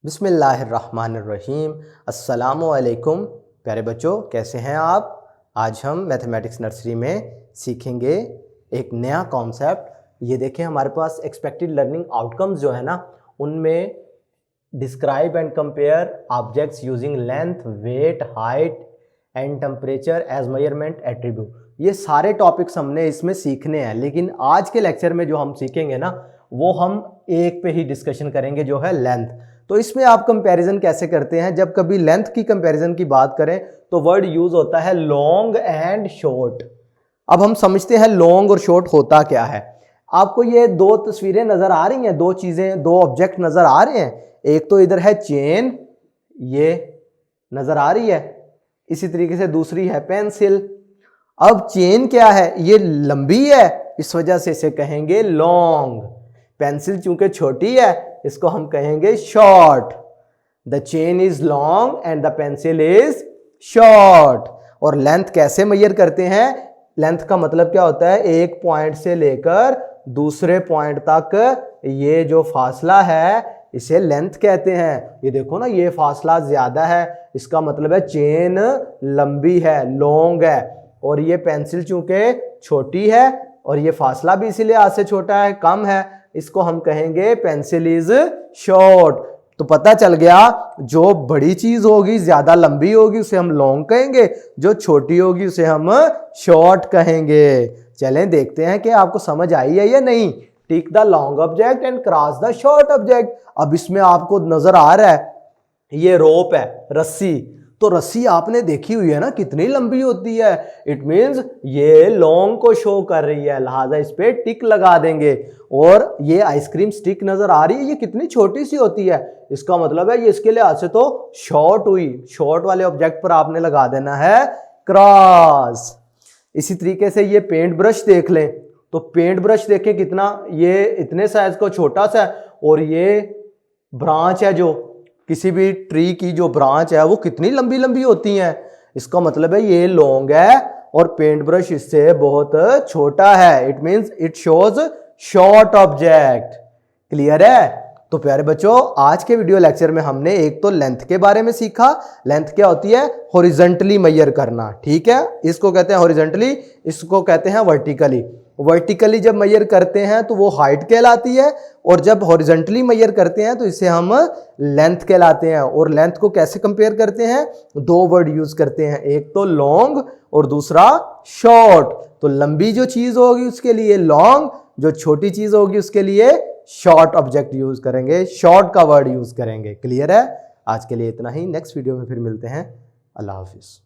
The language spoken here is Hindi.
बिस्मिल्लाहिर्रहमानिर्रहीम। अस्सलामुअलैकुम प्यारे बच्चों, कैसे हैं आप। आज हम मैथमेटिक्स नर्सरी में सीखेंगे एक नया कॉन्सेप्ट। ये देखें, हमारे पास एक्सपेक्टेड लर्निंग आउटकम्स जो है ना, उनमें describe and compare objects using length, weight, height and temperature as measurement attribute, ये सारे टॉपिक्स हमने इसमें सीखने हैं। लेकिन आज के लेक्चर में जो हम सीखेंगे ना, वो हम एक पे ही डिस्कशन करेंगे, जो है लेंथ। तो इसमें आप कंपैरिजन कैसे करते हैं। जब कभी लेंथ की कंपैरिजन की बात करें तो वर्ड यूज होता है लॉन्ग एंड शॉर्ट। अब हम समझते हैं लॉन्ग और शॉर्ट होता क्या है। आपको ये दो तस्वीरें नजर आ रही हैं, दो चीजें, दो ऑब्जेक्ट नजर आ रहे हैं। एक तो इधर है चेन, ये नजर आ रही है। इसी तरीके से दूसरी है पेंसिल। अब चेन क्या है, ये लंबी है, इस वजह से इसे कहेंगे लॉन्ग। पेंसिल चूंकि छोटी है, इसको हम कहेंगे short. The chain is long and the pencil is short. और लेंथ कैसे मेजर करते हैं। लेंथ का मतलब क्या होता है, एक पॉइंट से लेकर दूसरे पॉइंट तक ये जो फासला है, इसे लेंथ कहते हैं। ये देखो ना, ये फासला ज्यादा है, इसका मतलब है चेन लंबी है, लॉन्ग है। और ये पेंसिल चूंकि छोटी है और ये फासला भी इसीलिए आज से छोटा है, कम है, इसको हम कहेंगे पेंसिल इज शॉर्ट। तो पता चल गया, जो बड़ी चीज होगी, ज्यादा लंबी होगी, उसे हम लॉन्ग कहेंगे, जो छोटी होगी उसे हम शॉर्ट कहेंगे। चलें देखते हैं कि आपको समझ आई है या नहीं। Tick the long object and cross the short object. अब इसमें आपको नजर आ रहा है, ये रोप है, रस्सी। तो रस्सी आपने देखी हुई है ना, कितनी लंबी होती है। इट मींस ये लॉन्ग को शो कर रही है, लिहाजा इस पे टिक लगा देंगे। और ये आइसक्रीम स्टिक नजर आ रही है, ये कितनी छोटी सी होती है, इसका मतलब है ये इसके लिहाज से तो शॉर्ट हुई। शॉर्ट वाले ऑब्जेक्ट पर आपने लगा देना है क्रॉस। इसी तरीके से ये पेंट ब्रश देख लें, तो पेंट ब्रश देखें कितना, ये इतने साइज का छोटा सा है। और ये ब्रांच है, जो किसी भी ट्री की जो ब्रांच है, वो कितनी लंबी लंबी होती हैं, इसका मतलब है ये लॉन्ग है और पेंट ब्रश इससे बहुत छोटा है। It means it shows short object. Clear है। तो प्यारे बच्चों, आज के वीडियो लेक्चर में हमने एक तो लेंथ के बारे में सीखा। लेंथ क्या होती है, हॉरिजॉन्टली मेजर करना, ठीक है। इसको कहते हैं हॉरिजॉन्टली, इसको कहते हैं वर्टिकली। वर्टिकली जब मेजर करते हैं तो वो हाइट कहलाती है, और जब हॉरिजॉन्टली मेजर करते हैं तो इसे हम लेंथ कहलाते हैं। और लेंथ को कैसे कंपेयर करते हैं, दो वर्ड यूज करते हैं, एक तो लॉन्ग और दूसरा शॉर्ट। तो लंबी जो चीज होगी उसके लिए लॉन्ग, जो छोटी चीज होगी उसके लिए शॉर्ट ऑब्जेक्ट यूज करेंगे, शॉर्ट का वर्ड यूज करेंगे। क्लियर है। आज के लिए इतना ही, नेक्स्ट वीडियो में फिर मिलते हैं। अल्लाह हाफिज।